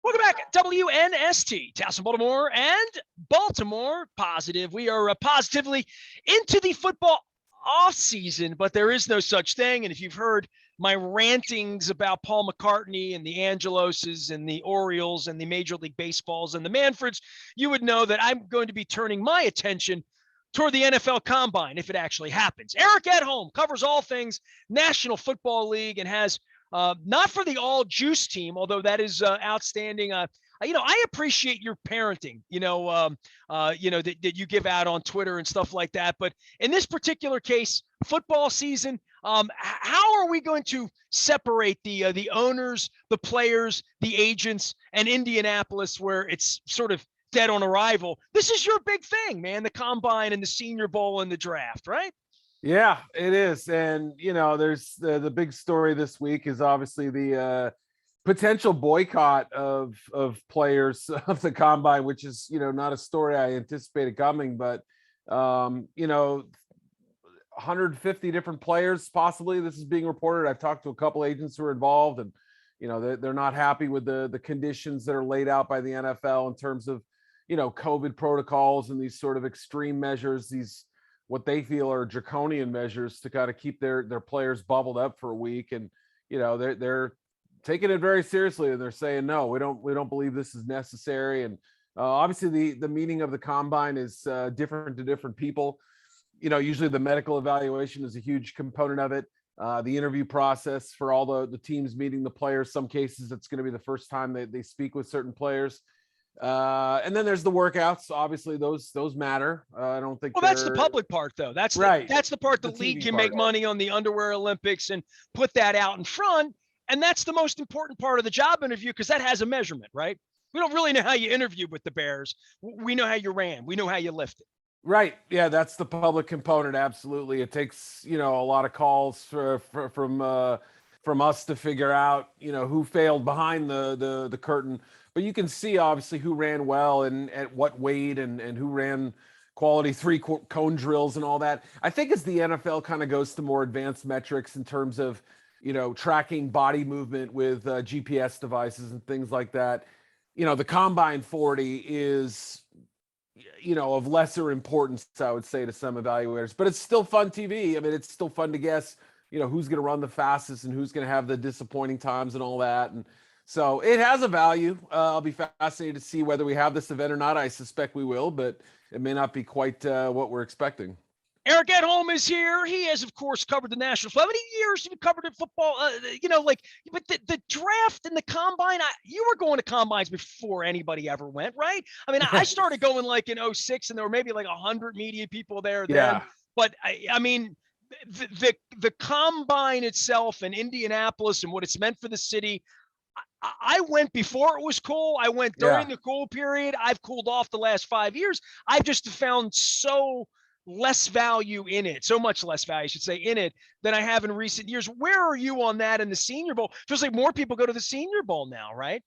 Welcome back, WNST, Towson, Baltimore, and Baltimore Positive. We are positively into the football offseason, but there is no such thing. And if you've heard my rantings about Paul McCartney and the Angeloses and the Orioles and the Major League Baseballs and the Manfreds, you would know that I'm going to be turning my attention toward the NFL Combine if it actually happens. Eric Edholm covers all things National Football League and has not for the all juice team, although that is outstanding. I appreciate your parenting, that you give out on Twitter and stuff like that. But in this particular case, football season, how are we going to separate the owners, the players, the agents, and Indianapolis, where it's sort of dead on arrival? This is your big thing, man, the Combine and the Senior Bowl and the draft, right? Yeah, it is. And, there's the big story this week is obviously the potential boycott of players of the Combine, which is, not a story I anticipated coming, but, 150 different players, possibly, this is being reported. I've talked to a couple agents who are involved, and, they're not happy with the conditions that are laid out by the NFL in terms of, COVID protocols and these sort of extreme measures, these what they feel are draconian measures to kind of keep their players bubbled up for a week. And, they're taking it very seriously, and they're saying, no, we don't believe this is necessary. And obviously the meaning of the Combine is different to different people. Usually the medical evaluation is a huge component of it. The interview process for all the teams meeting the players, some cases it's going to be the first time they speak with certain players. And then there's the workouts. Obviously, those matter. I don't think. Well, that's the public part, though. That's right. That's the part the league can make money on, the underwear Olympics, and put that out in front. And that's the most important part of the job interview, because that has a measurement, right? We don't really know how you interviewed with the Bears. We know how you ran. We know how you lifted. Right. Yeah, that's the public component. Absolutely. It takes, a lot of calls from us to figure out, who failed behind the curtain. But you can see obviously who ran well and at what weight, and who ran quality cone drills and all that. I think as the NFL kind of goes to more advanced metrics in terms of, tracking body movement with GPS devices and things like that, the Combine 40 is, of lesser importance, I would say, to some evaluators. But it's still fun TV. I mean, it's still fun to guess, who's going to run the fastest and who's going to have the disappointing times and all that. And so it has a value. I'll be fascinated to see whether we have this event or not. I suspect we will, but it may not be quite what we're expecting. Eric Edholm is here. He has, of course, covered the Nationals. How many years have you covered in football? But the draft and the Combine, you were going to Combines before anybody ever went, right? I mean, I started going like in 06, and there were maybe like 100 media people there then. Yeah. But I mean, the Combine itself and Indianapolis and what it's meant for the city, I went before it was cool. I went during the cool period. I've cooled off the last 5 years. I've just found so less value in it, so much less value, I should say, in it than I have in recent years. Where are you on that in the Senior Bowl? Feels like more people go to the Senior Bowl now, right?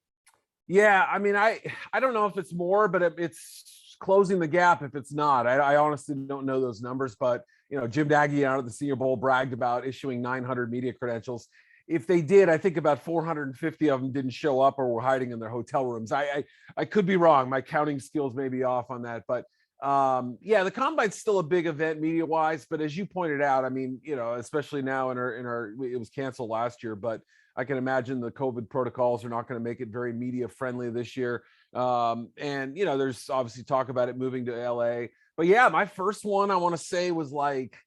Yeah, I mean, I don't know if it's more, but it's closing the gap if it's not. I honestly don't know those numbers, but Jim Nagy out of the Senior Bowl bragged about issuing 900 media credentials. If they did, I think about 450 of them didn't show up or were hiding in their hotel rooms. I could be wrong. My counting skills may be off on that, but the Combine's still a big event media wise, but as you pointed out, I mean, especially now in our it was canceled last year, but I can imagine the COVID protocols are not going to make it very media friendly this year. There's obviously talk about it moving to LA, but yeah, my first one I want to say was like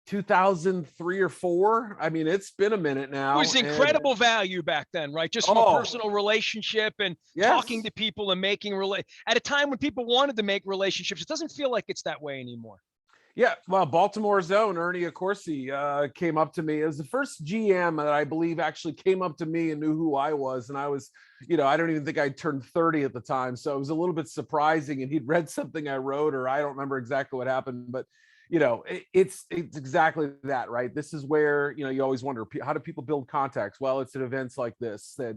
2003 or 4. I mean, it's been a minute now. It was incredible value back then, right? Just from a personal relationship and talking to people and making at a time when people wanted to make relationships. It doesn't feel like it's that way anymore. Yeah, well, Baltimore's own Ernie Accorsi came up to me. It was the first GM that I believe actually came up to me and knew who I was. And I was, I don't even think I'd turned 30 at the time. So it was a little bit surprising. And he'd read something I wrote, or I don't remember exactly what happened, but it's exactly that, right? This is where, you always wonder, how do people build contacts? Well, it's at events like this that,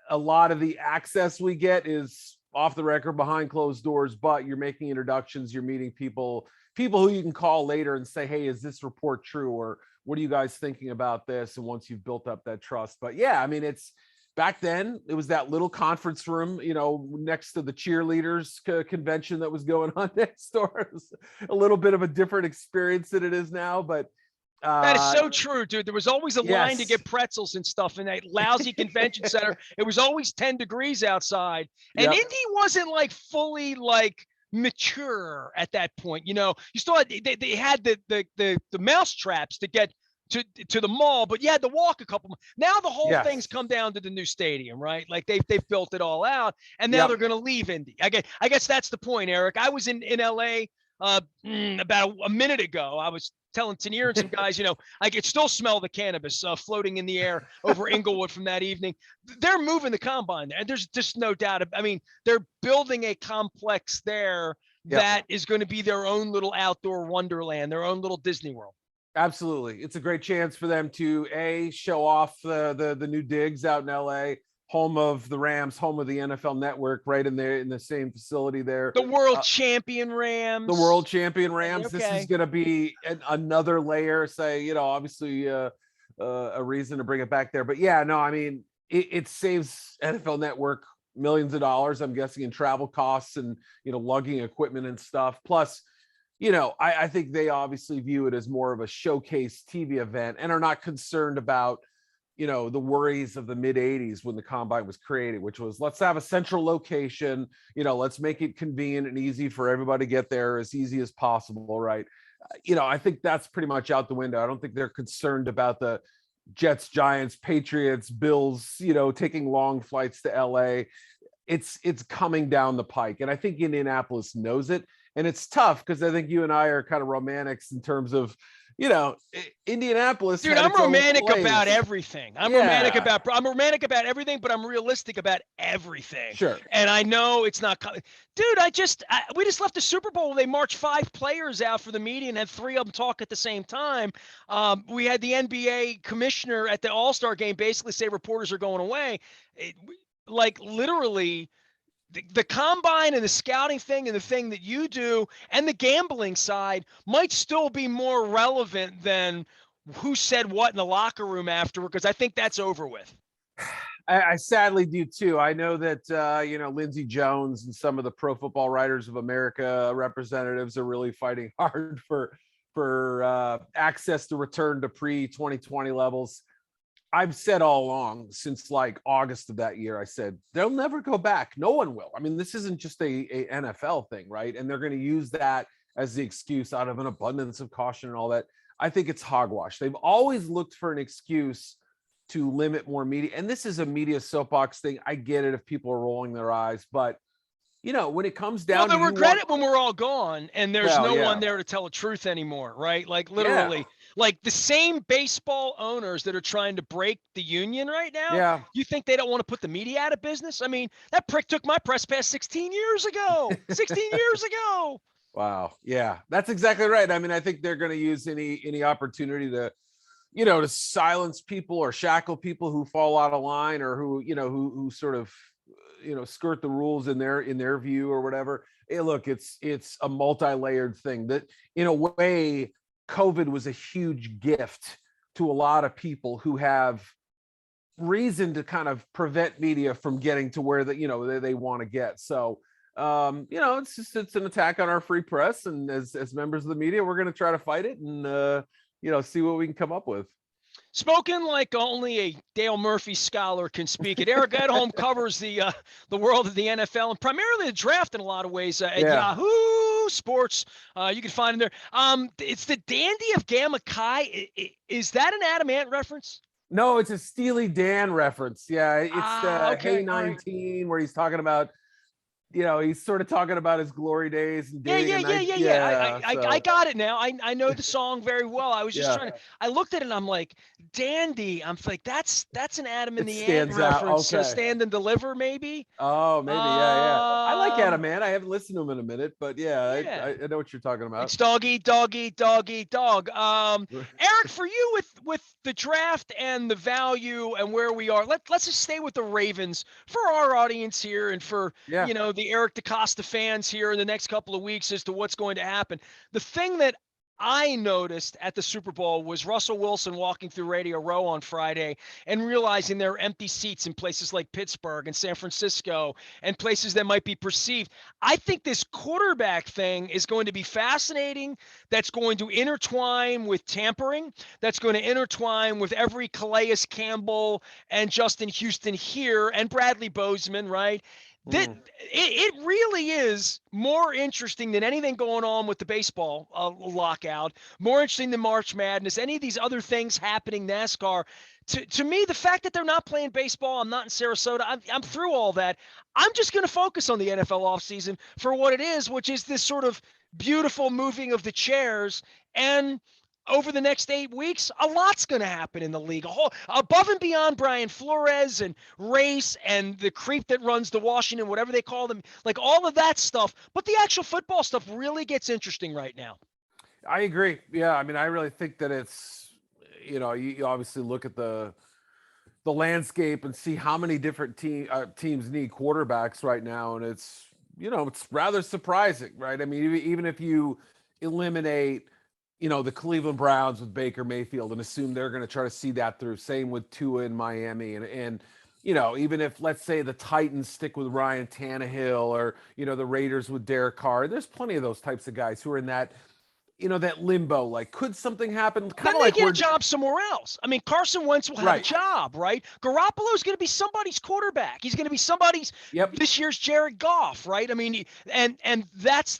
a lot of the access we get is off the record, behind closed doors, but you're making introductions, you're meeting people who you can call later and say, hey, is this report true? Or what are you guys thinking about this? And once you've built up that trust, but yeah, I mean, it's back then it was that little conference room, next to the cheerleaders convention that was going on next door. It was a little bit of a different experience than it is now, but That is so true, dude. There was always a line to yes. get pretzels and stuff in that lousy convention center. It was always 10 degrees outside. And Yep. Indy wasn't like fully like mature at that point. You still had they had the mouse traps to get to the mall, but you had to walk a couple. Now the whole Yes. thing's come down to the new stadium, right? Like they've built it all out, and now Yep. they're going to leave Indy. I guess that's the point, Eric. I was in LA about a minute ago. I was telling Tanier and some guys, I could still smell the cannabis floating in the air over Inglewood from that evening. They're moving the combine there, and there's just no doubt. I mean, they're building a complex there that is going to be their own little outdoor wonderland, their own little Disney World. Absolutely. It's a great chance for them to show off the new digs out in LA, home of the Rams, home of the NFL Network, right in there in the same facility there. The world champion Rams. The world champion Rams. Okay. This is going to be another layer, obviously a reason to bring it back there. But yeah, no, I mean, it saves NFL Network millions of dollars, I'm guessing, in travel costs and, lugging equipment and stuff. Plus, I think they obviously view it as more of a showcase TV event and are not concerned about, the worries of the mid 80s when the combine was created, which was, let's have a central location, let's make it convenient and easy for everybody to get there as easy as possible. Right. I think that's pretty much out the window. I don't think they're concerned about the Jets, Giants, Patriots, Bills, taking long flights to LA. It's coming down the pike. And I think Indianapolis knows it. And it's tough because I think you and I are kind of romantics in terms of, Indianapolis. Dude, I'm romantic about everything. I'm romantic about everything, but I'm realistic about everything. Sure. And I know it's not, dude. We just left the Super Bowl. They marched 5 players out for the media and had 3 of them talk at the same time. We had the NBA commissioner at the All-Star game basically say reporters are going away. Literally. The combine and the scouting thing and the thing that you do and the gambling side might still be more relevant than who said what in the locker room afterward, because I think that's over with. I sadly do too. I know that, Lindsey Jones and some of the Pro Football Writers of America representatives are really fighting hard for access to return to pre-2020 levels. I've said all along since like August of that year, I said, they'll never go back. No one will. I mean, this isn't just a NFL thing, right? And they're going to use that as the excuse out of an abundance of caution and all that. I think it's hogwash. They've always looked for an excuse to limit more media. And this is a media soapbox thing. I get it if people are rolling their eyes, but when it comes down to regret it when we're all gone and there's no one there to tell the truth anymore, right? Like literally, like the same baseball owners that are trying to break the union right now. Yeah. You think they don't want to put the media out of business? I mean, that prick took my press pass 16 years ago. 16 years ago. Wow. Yeah, that's exactly right. I mean, I think they're going to use any opportunity to silence people or shackle people who fall out of line or who sort of skirt the rules in their view or whatever. Hey, look, it's a multi-layered thing that in a way COVID was a huge gift to a lot of people who have reason to kind of prevent media from getting to where they want to get. So it's an attack on our free press, and as members of the media, we're going to try to fight it and see what we can come up with. Spoken like only a Dale Murphy scholar can speak it. Eric Edholm covers the world of the NFL and primarily the draft in a lot of ways at Yahoo Sports. You can find him there. It's the Dandy of Gamma Chi. Is that an Adam Ant reference? No, it's a Steely Dan reference. Yeah, it's Hey 19 where he's talking about, he's sort of talking about his glory days. And I got it now. I know the song very well. I was just I looked at it and I'm like, Dandy. I'm like, that's an Adam and the Ant reference. Okay. Stand and Deliver, maybe. Oh, maybe. Yeah. I like Adam Ant. I haven't listened to him in a minute, but I know what you're talking about. It's doggy, doggy, doggy, dog. Eric, for you with the draft and the value and where we are, let's just stay with the Ravens for our audience here and for the Eric DeCosta fans here in the next couple of weeks as to what's going to happen. The thing that I noticed at the Super Bowl was Russell Wilson walking through Radio Row on Friday and realizing there are empty seats in places like Pittsburgh and San Francisco and places that might be perceived. I think this quarterback thing is going to be fascinating. That's going to intertwine with tampering. That's going to intertwine with every Calais Campbell and Justin Houston here and Bradley Bozeman, right? That it really is more interesting than anything going on with the baseball lockout, more interesting than March Madness, any of these other things happening, NASCAR. To me, the fact that they're not playing baseball, I'm not in Sarasota, I'm through all that. I'm just going to focus on the NFL offseason for what it is, which is this sort of beautiful moving of the chairs. And over the next 8 weeks, a lot's going to happen in the league. A whole above and beyond Brian Flores and race and the creep that runs the Washington, whatever they call them, like all of that stuff. But the actual football stuff really gets interesting right now. I agree. Yeah, I mean, I really think that it's, you obviously look at the landscape and see how many different teams need quarterbacks right now, and it's rather surprising, right? I mean, even if you eliminate the Cleveland Browns with Baker Mayfield and assume they're going to try to see that through. Same with Tua in Miami. And even if, let's say, the Titans stick with Ryan Tannehill or, the Raiders with Derek Carr, there's plenty of those types of guys who are in that, that limbo. Like, could something happen? Kind of like get a job somewhere else. I mean, Carson Wentz will have a job, right? Garoppolo's going to be somebody's quarterback. He's going to be somebody's this year's Jared Goff, right? I mean, and that's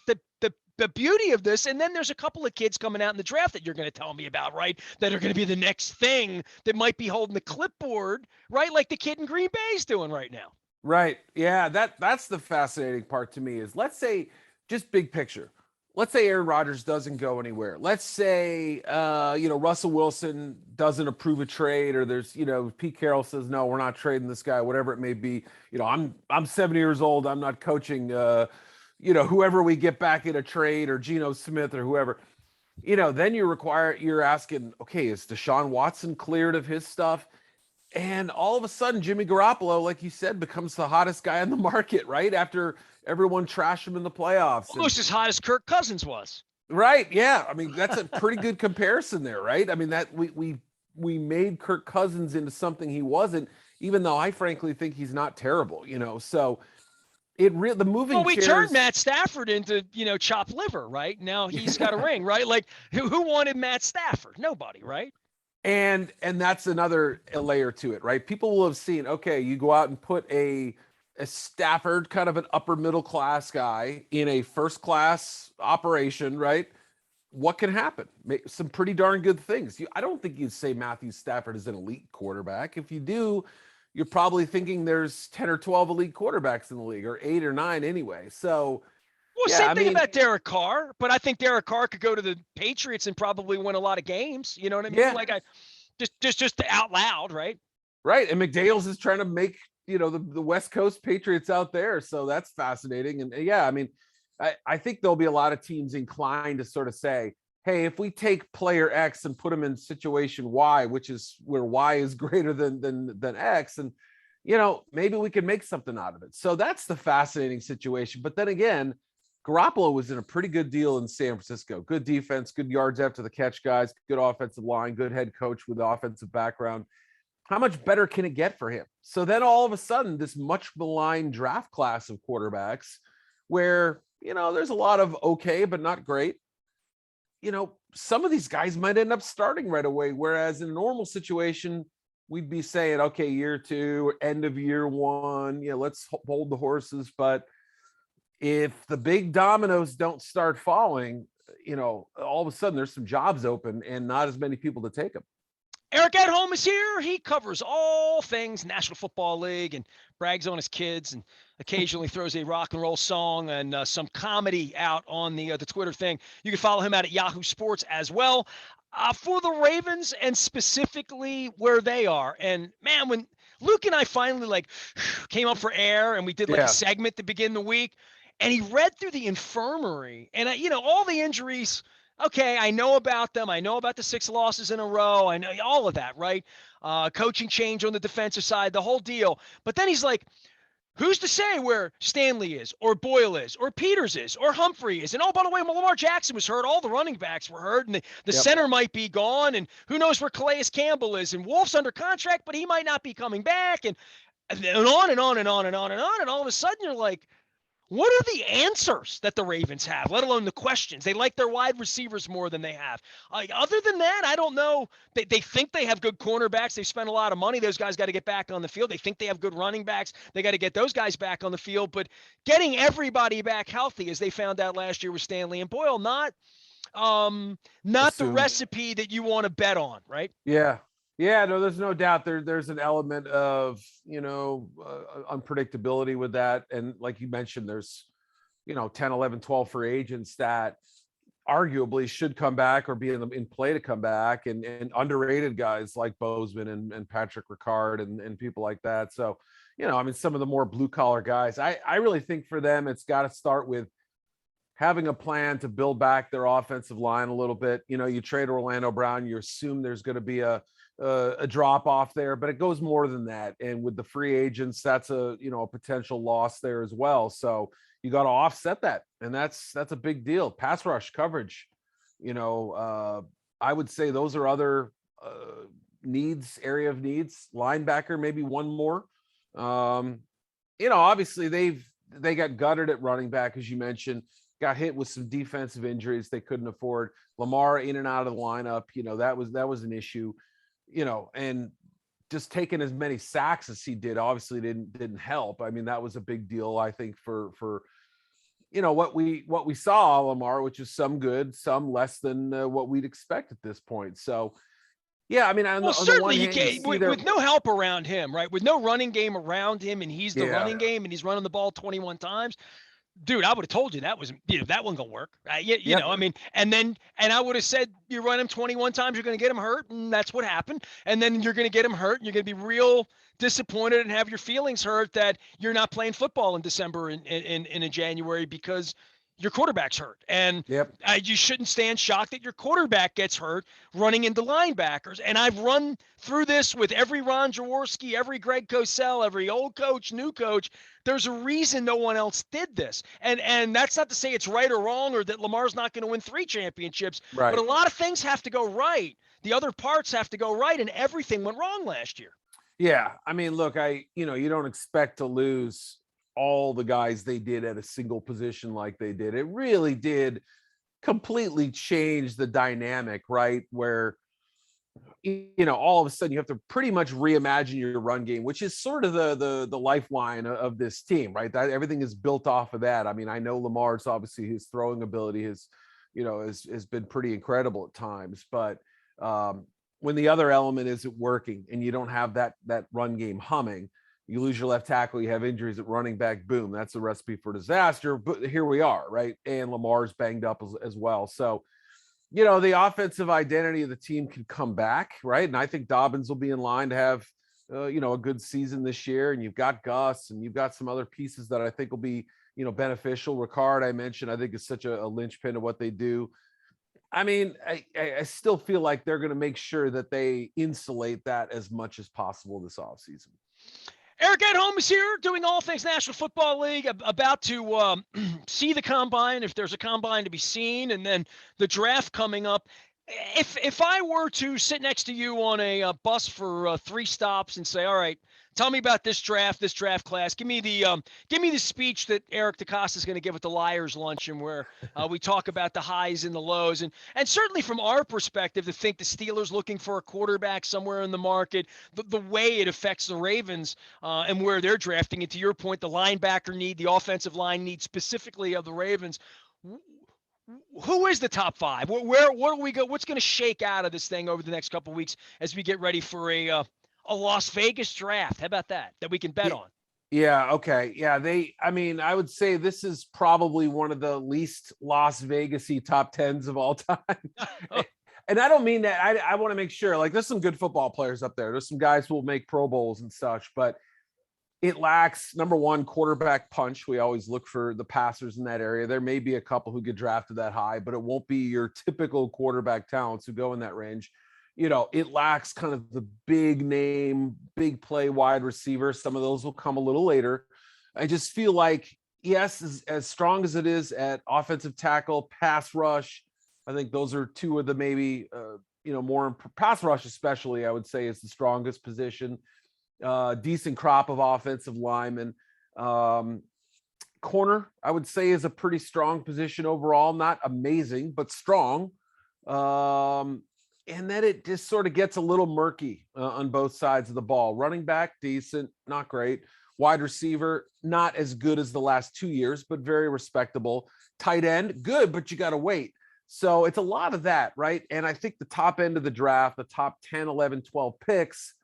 the beauty of this. And then there's a couple of kids coming out in the draft that you're going to tell me about, right? That are going to be the next thing that might be holding the clipboard, right? Like the kid in Green Bay is doing right now. Right. Yeah. That's the fascinating part to me is, let's say, just big picture. Let's say Aaron Rodgers doesn't go anywhere. Let's say, Russell Wilson doesn't approve a trade, or there's, Pete Carroll says, no, we're not trading this guy, whatever it may be. I'm 70 years old. I'm not coaching, whoever we get back in a trade, or Geno Smith or whoever, then you're asking, okay, is Deshaun Watson cleared of his stuff? And all of a sudden, Jimmy Garoppolo, like you said, becomes the hottest guy on the market, right? After everyone trashed him in the playoffs. Almost as hot as Kirk Cousins was. Right. Yeah. I mean, that's a pretty good comparison there, right? I mean, that we made Kirk Cousins into something he wasn't, even though I frankly think he's not terrible, so the moving we chairs... turned Matt Stafford into, chopped liver, right? Now he's got a ring, right? Like who wanted Matt Stafford? Nobody, right? And that's another layer to it, right? People will have seen, okay, you go out and put a Stafford, kind of an upper middle class guy, in a first class operation, right? What can happen? Some pretty darn good things. I don't think you'd say Matthew Stafford is an elite quarterback. If you do, you're probably thinking there's 10 or 12 elite quarterbacks in the league, or 8 or 9 anyway. So, same thing about Derek Carr, but I think Derek Carr could go to the Patriots and probably win a lot of games. You know what I mean? Yeah. Like just out loud, right? Right. And McDaniels is trying to make, the West Coast Patriots out there. So that's fascinating. And yeah, I mean, I think there'll be a lot of teams inclined to sort of say, hey, if we take player X and put him in situation Y, which is where Y is greater than X, and, maybe we can make something out of it. So that's the fascinating situation. But then again, Garoppolo was in a pretty good deal in San Francisco. Good defense, good yards after the catch guys, good offensive line, good head coach with offensive background. How much better can it get for him? So then all of a sudden, this much maligned draft class of quarterbacks where, there's a lot of okay, but not great. Some of these guys might end up starting right away. Whereas in a normal situation, we'd be saying, okay, year 2, end of year 1, let's hold the horses. But if the big dominoes don't start falling, all of a sudden there's some jobs open and not as many people to take them. Eric Edholm is here. He covers all things National Football League and brags on his kids and occasionally throws a rock and roll song and some comedy out on the Twitter thing. You can follow him out at Yahoo Sports as well. For the Ravens and specifically where they are. And man, when Luke and I finally came up for air and we did a segment to begin the week, and he read through the infirmary and all the injuries. Okay, I know about them. I know about the 6 losses in a row. I know all of that, right? Coaching change on the defensive side, the whole deal. But then he's like, who's to say where Stanley is, or Boyle is, or Peters is, or Humphrey is? And oh, by the way, Lamar Jackson was hurt. All the running backs were hurt, and the Yep. center might be gone, and who knows where Calais Campbell is? And Wolf's under contract, but he might not be coming back, and on and on and on and on and on. And all of a sudden, you're like, what are the answers that the Ravens have, let alone the questions? They like their wide receivers more than they have. Other than that, I don't know. They think they have good cornerbacks. They spent a lot of money. Those guys got to get back on the field. They think they have good running backs. They got to get those guys back on the field. But getting everybody back healthy, as they found out last year with Stanley and Boyle, not the recipe that you want to bet on, right? Yeah. Yeah, no, there's no doubt there's an element of, unpredictability with that. And like you mentioned, there's, 10, 11, 12 free agents that arguably should come back or be in play to come back, and underrated guys like Bozeman and Patrick Ricard and people like that. So, some of the more blue collar guys, I really think for them, it's got to start with having a plan to build back their offensive line a little bit. You trade Orlando Brown, you assume there's going to be a drop off there, but it goes more than that. And with the free agents, that's a potential loss there as well. So you got to offset that, and that's a big deal. Pass rush coverage, I would say those are other area of needs. Linebacker, maybe one more. Obviously they got gutted at running back, as you mentioned. Got hit with some defensive injuries they couldn't afford. Lamar in and out of the lineup, that was an issue. And just taking as many sacks as he did obviously didn't help. I mean, that was a big deal, I think, for what we saw Lamar, which is some good, some less than what we'd expect at this point. So, yeah, I mean, certainly you can't with no help around him, right? With no running game around him, and he's the running game, and he's running the ball 21 times. Dude, I would have told you that wasn't gonna work. And I would have said you run him 21 times, you're gonna get him hurt, and that's what happened. And then you're gonna get him hurt, and you're gonna be real disappointed and have your feelings hurt that you're not playing football in December and in January because your quarterback's hurt. And you shouldn't stand shocked that your quarterback gets hurt running into linebackers. And I've run through this with every Ron Jaworski, every Greg Cosell, every old coach, new coach. There's a reason no one else did this. And that's not to say it's right or wrong or that Lamar's not going to win 3 championships. Right. But a lot of things have to go right. The other parts have to go right, and everything went wrong last year. Yeah. I mean, look, you don't expect to lose all the guys they did at a single position like they did. It really did completely change the dynamic, right? Where, all of a sudden you have to pretty much reimagine your run game, which is sort of the lifeline of this team, right? That everything is built off of that. I mean, I know Lamar's obviously his throwing ability has been pretty incredible at times, but when the other element isn't working and you don't have that run game humming, you lose your left tackle, you have injuries at running back, boom, that's a recipe for disaster. But here we are, right? And Lamar's banged up as well. So, the offensive identity of the team can come back, right? And I think Dobbins will be in line to have, a good season this year. And you've got Gus, and you've got some other pieces that I think will be, beneficial. Ricard, I mentioned, I think is such a linchpin of what they do. I mean, I still feel like they're going to make sure that they insulate that as much as possible this offseason. Eric Edholm is here doing all things National Football League, about to see the combine, if there's a combine to be seen, and then the draft coming up. If I were to sit next to you on a bus for 3 stops and say, all right, tell me about this draft class. Give me the speech that Eric DeCosta is going to give at the Liars Luncheon, where we talk about the highs and the lows, and certainly from our perspective, to think the Steelers looking for a quarterback somewhere in the market, the way it affects the Ravens and where they're drafting. And to your point, the linebacker need, the offensive line need specifically of the Ravens. Who is the top 5? Where do we go? What's going to shake out of this thing over the next couple of weeks as we get ready for a Las Vegas draft? How about that we can bet on? Yeah. Okay. Yeah. I would say this is probably one of the least Las Vegas-y top 10s of all time. And I don't mean that. I want to make sure, like, there's some good football players up there. There's some guys who will make Pro Bowls and such, but it lacks, number one, quarterback punch. We always look for the passers in that area. There may be a couple who get drafted that high, but it won't be your typical quarterback talents who go in that range. It lacks kind of the big name, big play wide receiver. Some of those will come a little later. I just feel like, yes, as strong as it is at offensive tackle, pass rush, I think those are two of the maybe, more pass rush, especially, I would say, is the strongest position. Decent crop of offensive linemen. Corner, I would say, is a pretty strong position overall. Not amazing, but strong. And then it just sort of gets a little murky on both sides of the ball. Running back, decent, not great. Wide receiver, not as good as the last 2 years, but very respectable. Tight end, good, but you got to wait. So it's a lot of that, right? And I think the top end of the draft, the top 10, 11, 12 picks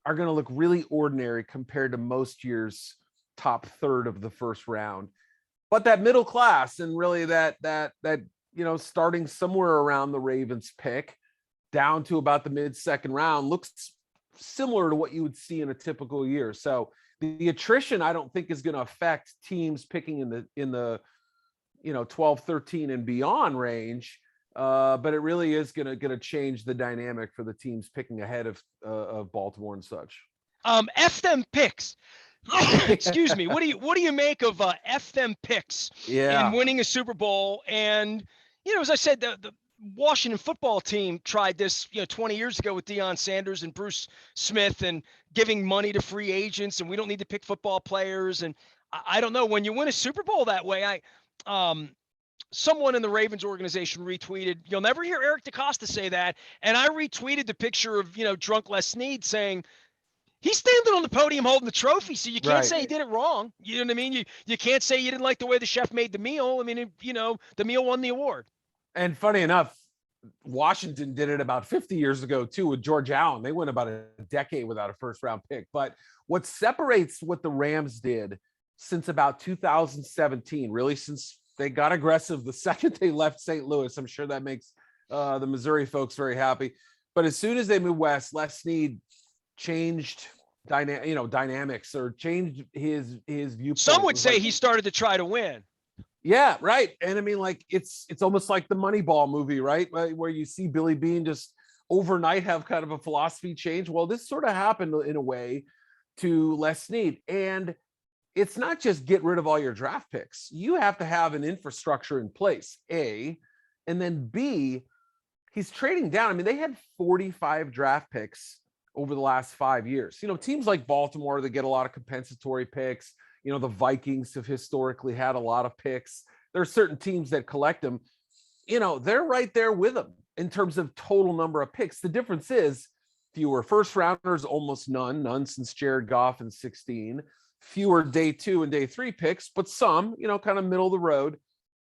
are going to look really ordinary compared to most years' top third of the first round. But that middle class, and really that starting somewhere around the Ravens pick down to about the mid-second round looks similar to what you would see in a typical year. So the attrition, I don't think, is going to affect teams picking in the 12, 13 and beyond range. But it really is going to change the dynamic for the teams picking ahead of Baltimore and such. F them picks. Excuse me. What do you make of F them picks in winning a Super Bowl? And as I said, the Washington football team tried this 20 years ago with Deion Sanders and Bruce Smith, and giving money to free agents, and we don't need to pick football players. And I don't know, when you win a Super Bowl that way, someone in the Ravens organization retweeted, you'll never hear Eric DeCosta say that. And I retweeted the picture of, drunk Les Snead saying, he's standing on the podium holding the trophy, so you can't say he did it wrong. You know what I mean? You can't say you didn't like the way the chef made the meal. I mean, the meal won the award. And funny enough, Washington did it about 50 years ago too with George Allen. They went about a decade without a first round pick. But what separates what the Rams did since about 2017, really since they got aggressive the second they left St. Louis, I'm sure that makes the Missouri folks very happy. But as soon as they moved west, Les Snead changed dynamics, or changed his viewpoint. Some would say he started to try to win. Yeah, right. And I mean, like, it's almost like the Moneyball movie, right? Where you see Billy Beane just overnight have kind of a philosophy change. Well, this sort of happened in a way to Les Snead. And it's not just get rid of all your draft picks. You have to have an infrastructure in place, A, and then B, he's trading down. I mean, they had 45 draft picks over the last 5 years. Teams like Baltimore, they get a lot of compensatory picks. The Vikings have historically had a lot of picks. There are certain teams that collect them. They're right there with them in terms of total number of picks. The difference is fewer first rounders, almost none since Jared Goff in 2016. Fewer day 2 and day 3 picks, but some, kind of middle of the road.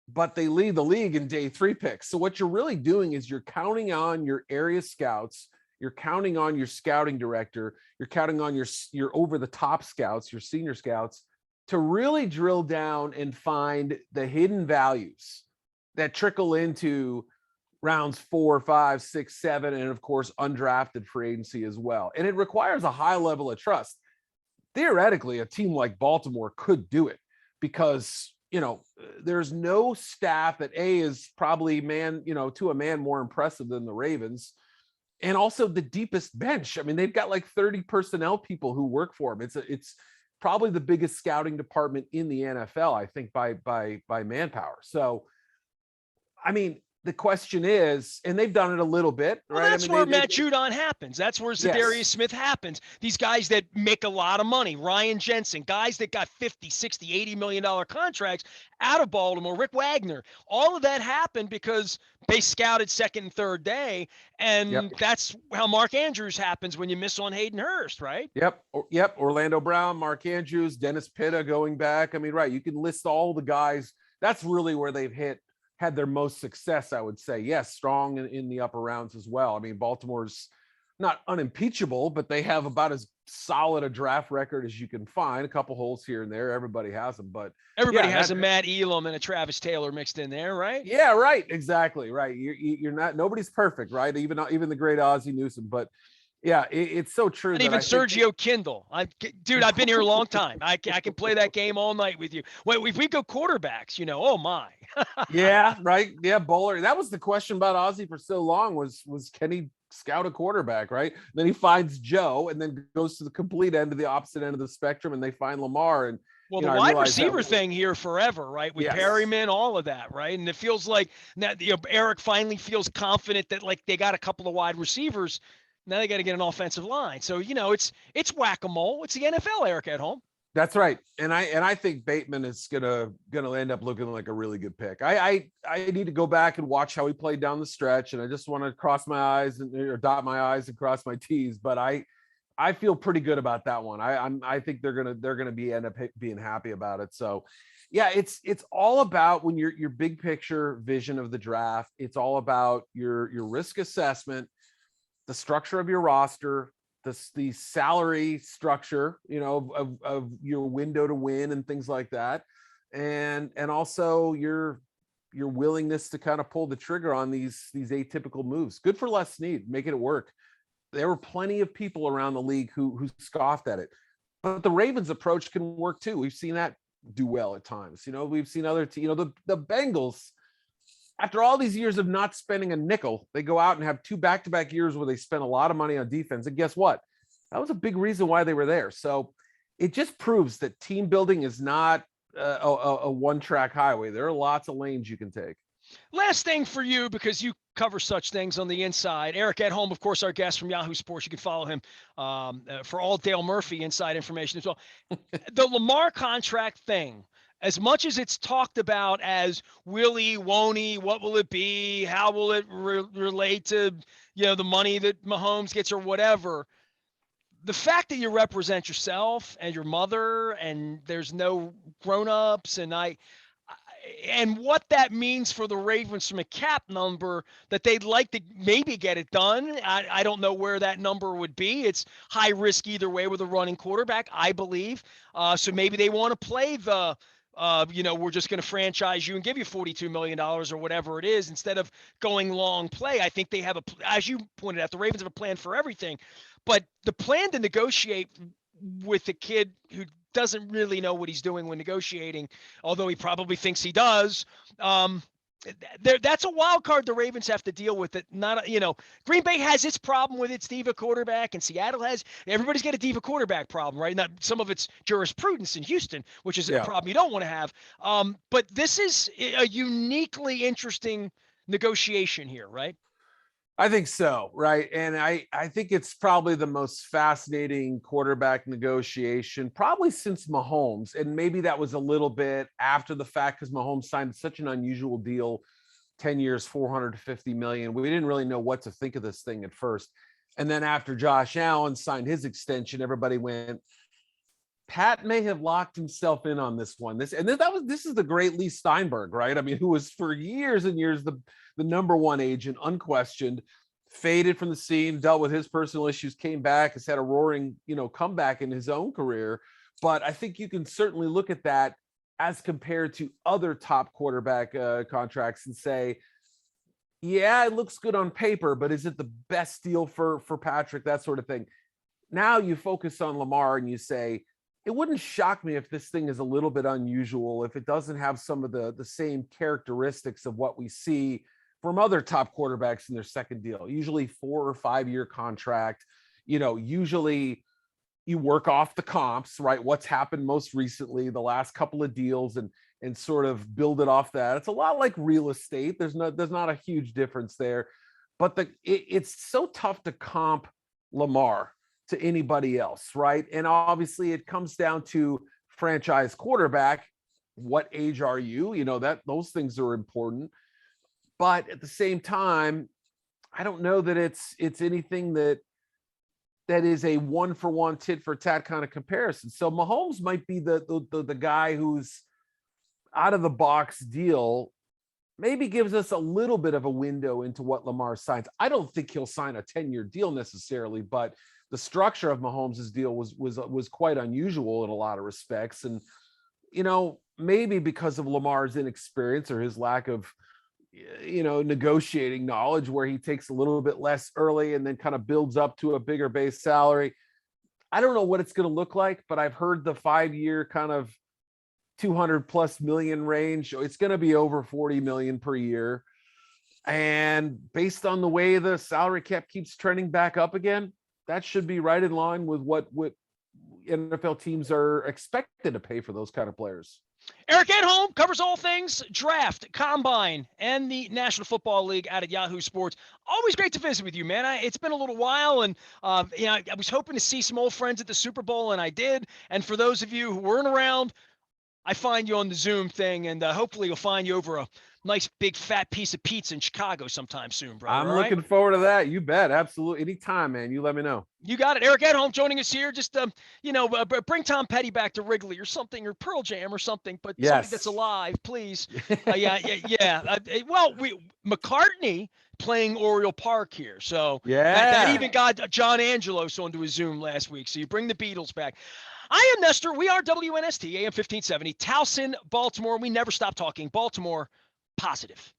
But they lead the league in day 3 picks. So what you're really doing is you're counting on your area scouts. You're counting on your scouting director. You're counting on your over-the-top scouts, your senior scouts, to really drill down and find the hidden values that trickle into rounds 4, 5, 6, 7, and of course, undrafted free agency as well. And it requires a high level of trust. Theoretically, a team like Baltimore could do it because, there's no staff that is probably to a man more impressive than the Ravens. And also the deepest bench. I mean, they've got like 30 personnel people who work for them. It's probably the biggest scouting department in the NFL, I think, by manpower. So, I mean, the question is, and they've done it a little bit, right? Well, that's where Matt Judon Judon happens. That's where Zadarius Smith happens. These guys that make a lot of money, Ryan Jensen, guys that got 50, 60, $80 million contracts out of Baltimore, Rick Wagner, all of that happened because they scouted second and third day. And that's how Mark Andrews happens when you miss on Hayden Hurst, right? Yep. Orlando Brown, Mark Andrews, Dennis Pitta going back. I mean, right. You can list all the guys. That's really where they've had their most success, I would say. Yes, strong in the upper rounds as well. I mean, Baltimore's not unimpeachable, but they have about as solid a draft record as you can find. A couple holes here and there. Everybody has them, but everybody has a Matt Elam and a Travis Taylor mixed in there, right? Yeah, right. Exactly. Right. You're not, nobody's perfect, right? Even the great Ozzie Newsome, but yeah, it's so true. And even Sergio Kindle. Dude, I've been here a long time. I can play that game all night with you. Well, if we go quarterbacks, oh my. Yeah, right. Yeah, bowler. That was the question about Ozzie for so long was can he scout a quarterback, right? Then he finds Joe and then goes to the complete end of the opposite end of the spectrum and they find Lamar. And, Well, you the know, I wide realized receiver thing here forever, right? With yes, Perryman, all of that, right? And it feels like that Eric finally feels confident that like they got a couple of wide receivers. Now they got to get an offensive line. So, it's whack-a-mole. It's the NFL, Eric Edholm. that's right. And I think Bateman is gonna end up looking like a really good pick. I need to go back and watch how he played down the stretch, and I just want to cross my eyes or dot my I's and cross my T's. But I feel pretty good about that one. I think they're gonna end up being happy about it. So yeah, it's all about when your big picture vision of the draft. It's all about your risk assessment, the structure of your roster, the salary structure, of your window to win and things like that. And also your willingness to kind of pull the trigger on these atypical moves. Good for Les Snead, making it work. There were plenty of people around the league who scoffed at it, but the Ravens approach can work too. We've seen that do well at times. We've seen other, the Bengals, after all these years of not spending a nickel, they go out and have 2 back-to-back years where they spent a lot of money on defense. And guess what? That was a big reason why they were there. So it just proves that team building is not a one-track highway. There are lots of lanes you can take. Last thing for you, because you cover such things on the inside. Eric Edholm, of course, our guest from Yahoo Sports. You can follow him for all Dale Murphy inside information as well. The Lamar contract thing, as much as it's talked about as will he, won't he, what will it be, how will it relate to, the money that Mahomes gets or whatever, the fact that you represent yourself and your mother and there's no grown-ups and what that means for the Ravens from a cap number that they'd like to maybe get it done. I don't know where that number would be. It's high risk either way with a running quarterback, I believe. So maybe they want to play the, we're just going to franchise you and give you $42 million or whatever it is instead of going long play. I think they have as you pointed out, the Ravens have a plan for everything. But the plan to negotiate with a kid who doesn't really know what he's doing when negotiating, although he probably thinks he does. That's a wild card the Ravens have to deal with. It Green Bay has its problem with its diva quarterback, and Seattle everybody's got a diva quarterback problem, right? Now, some of it's jurisprudence in Houston, which is a problem you don't want to have. But this is a uniquely interesting negotiation here, right? I think so, right? And I think it's probably the most fascinating quarterback negotiation probably since Mahomes. And maybe that was a little bit after the fact because Mahomes signed such an unusual deal, 10 years, $450 million. We didn't really know what to think of this thing at first. And then after Josh Allen signed his extension, everybody went, Pat may have locked himself in on this one. This is the great Lee Steinberg, right? I mean, who was for years and years the number one agent, unquestioned, faded from the scene, dealt with his personal issues, came back, has had a roaring, comeback in his own career. But I think you can certainly look at that as compared to other top quarterback contracts and say, yeah, it looks good on paper, but is it the best deal for Patrick? That sort of thing. Now you focus on Lamar and you say, it wouldn't shock me if this thing is a little bit unusual, if it doesn't have some of the same characteristics of what we see from other top quarterbacks in their second deal, usually 4 or 5 year contract. Usually you work off the comps, right? What's happened most recently, the last couple of deals, and sort of build it off that. It's a lot like real estate. There's not a huge difference there, but it's so tough to comp Lamar to anybody else, right? And obviously it comes down to franchise quarterback. What age are you? Those things are important. But at the same time, I don't know that it's anything that is a 1-for-1 tit for tat kind of comparison. So Mahomes might be the guy who's out of the box deal, maybe gives us a little bit of a window into what Lamar signs. I don't think he'll sign a 10-year deal necessarily, but the structure of Mahomes' deal was quite unusual in a lot of respects. And, maybe because of Lamar's inexperience or his lack of, negotiating knowledge, where he takes a little bit less early and then kind of builds up to a bigger base salary. I don't know what it's going to look like, but I've heard the 5-year kind of 200+ million range. It's going to be over 40 million per year. And based on the way the salary cap keeps trending back up again, that should be right in line with what NFL teams are expected to pay for those kind of players. Eric Edholm covers all things draft, combine, and the National Football League out at Yahoo Sports. Always great to visit with you, man. It's been a little while, and I was hoping to see some old friends at the Super Bowl, and I did. And for those of you who weren't around, I find you on the Zoom thing, and hopefully you'll find you over a nice big fat piece of pizza in Chicago sometime soon, brother. I'm looking forward to that. You bet. Absolutely. Anytime, man. You let me know. You got it. Eric Edholm joining us here. Just, bring Tom Petty back to Wrigley or something, or Pearl Jam or something, but something that's alive, please. Yeah. McCartney playing Oriole Park here. So that even got John Angelos onto his Zoom last week. So you bring the Beatles back. I am Nestor. We are WNST, AM 1570, Towson, Baltimore. We never stop talking Baltimore positive.